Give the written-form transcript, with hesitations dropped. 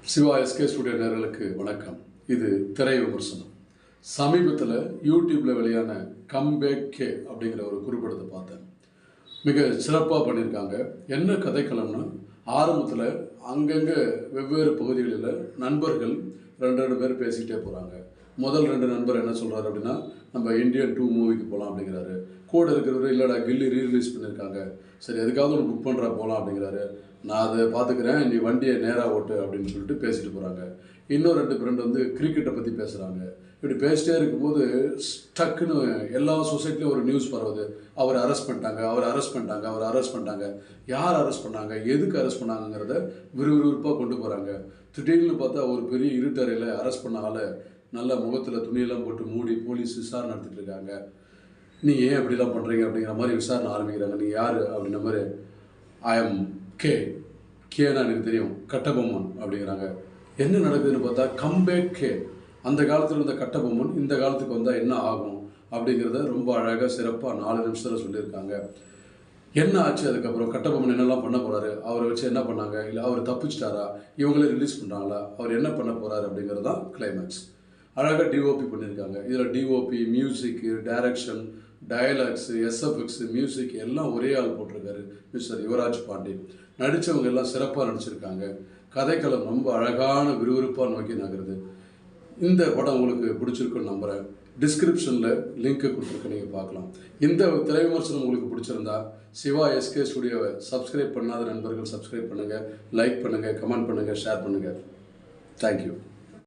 Siva SK studio நேயர்களுக்கு வணக்கம். இது திரை விமர்சனம். சமீபத்தில் யூடியூப்பில் வெளியான கம்பேக் கே அப்படிங்கிற ஒரு குறிப்பிடத்தை பார்த்தேன். மிக சிறப்பாக பண்ணியிருக்காங்க. என்ன கதைக்களம்னா, ஆரம்பத்தில் அங்கங்கே வெவ்வேறு பகுதிகளில் நண்பர்கள் ரெண்டு பேர் பேசிக்கிட்டே போகிறாங்க. முதல் 2 நண்பர் என்ன சொல்கிறாரு அப்படின்னா, நம்ம இந்தியன் 2 மூவிக்கு போகலாம் அப்படிங்கிறாரு. கூட இருக்கிறவர், இல்லைடா கில்லி ரீரிலீஸ் பண்ணியிருக்காங்க, சரி எதுக்காவது ஒன்று புக் பண்ணுறா போகலாம் அப்படிங்கிறாரு. நான் அதை பார்த்துக்கிறேன், நீ வண்டியை நேராக ஓட்டு அப்படின்னு சொல்லிட்டு பேசிட்டு போகிறாங்க. இன்னும் 2 ஃப்ரெண்டு வந்து கிரிக்கெட்டை பற்றி பேசுகிறாங்க. இப்படி பேசிட்டே இருக்கும்போது ஸ்டக்குன்னு எல்லா சொசைட்டிலையும் ஒரு நியூஸ் பரவுது. அவர் அரெஸ்ட் பண்ணிட்டாங்க, அவர் அரெஸ்ட் பண்ணிட்டாங்க, அவர் அரெஸ்ட் பண்ணிட்டாங்க. யார் அரெஸ்ட் பண்ணாங்க, எதுக்கு அரெஸ்ட் பண்ணாங்கிறத விறுவிறுப்பாக கொண்டு போகிறாங்க. திடீர்னு பார்த்தா ஒரு பெரிய இருட்டறையில் அரெஸ்ட் பண்ண ஆளை நல்லா முகத்தில் துணியெல்லாம் போட்டு மூடி போலீஸ் விசாரணை நடத்திட்டு இருக்காங்க. நீங்கள் ஏன் அப்படிலாம் பண்ணுறீங்க அப்படிங்கிற மாதிரி விசாரணை ஆரம்பிக்கிறாங்க. நீங்கள் யார் அப்படின்ற மாதிரி, ஐ எம் கேனா எனக்கு தெரியும், கட்டபொம்மன் அப்படிங்கிறாங்க. என்ன நடக்குதுன்னு பார்த்தா கம்பேக் கே. அந்த காலத்தில் இருந்த கட்டபொம்மன் இந்த காலத்துக்கு வந்தால் என்ன ஆகும் அப்படிங்கிறத ரொம்ப அழகாக சிறப்பாக 4 நிமிஷத்தில் சொல்லியிருக்காங்க. என்ன ஆச்சு அதுக்கப்புறம், கட்டபொம்மன் என்னெல்லாம் பண்ண போகிறாரு, அவரை வச்சு என்ன பண்ணாங்க, இல்லை அவர் தப்பிச்சிட்டாரா, இவங்களே ரிலீஸ் பண்ணுறாங்களா, அவர் என்ன பண்ண போகிறாரு அப்படிங்கிறது தான் கிளைமேக்ஸ். அழகாக டிஓபி பண்ணியிருக்காங்க. இதில் டிஓபி, மியூசிக்கு, டைரக்ஷன், டயலாக்ஸு, எஸ்எஃப்எக்ஸு, மியூசிக் எல்லாம் ஒரே ஆள் போட்டிருக்காரு, மிஸ்டர் யுவராஜ் பாண்டி. நடித்தவங்க எல்லாம் சிறப்பாக நடிச்சிருக்காங்க. கதைக்களம் ரொம்ப அழகான விறுவிறுப்பாக நோக்கி நகருது. இந்த படம் உங்களுக்கு பிடிச்சிருக்குன்னு நம்புகிறேன். டிஸ்கிரிப்ஷனில் லிங்க்கு கொடுத்துருக்க, நீங்கள் பார்க்கலாம். இந்த திரை விமர்சனம் உங்களுக்கு பிடிச்சிருந்தா சிவா எஸ்கே ஸ்டுடியோவை சப்ஸ்கிரைப் பண்ணாத நண்பர்கள் சப்ஸ்கிரைப் பண்ணுங்கள், லைக் பண்ணுங்கள், கமெண்ட் பண்ணுங்கள், ஷேர் பண்ணுங்கள். தேங்க்யூ.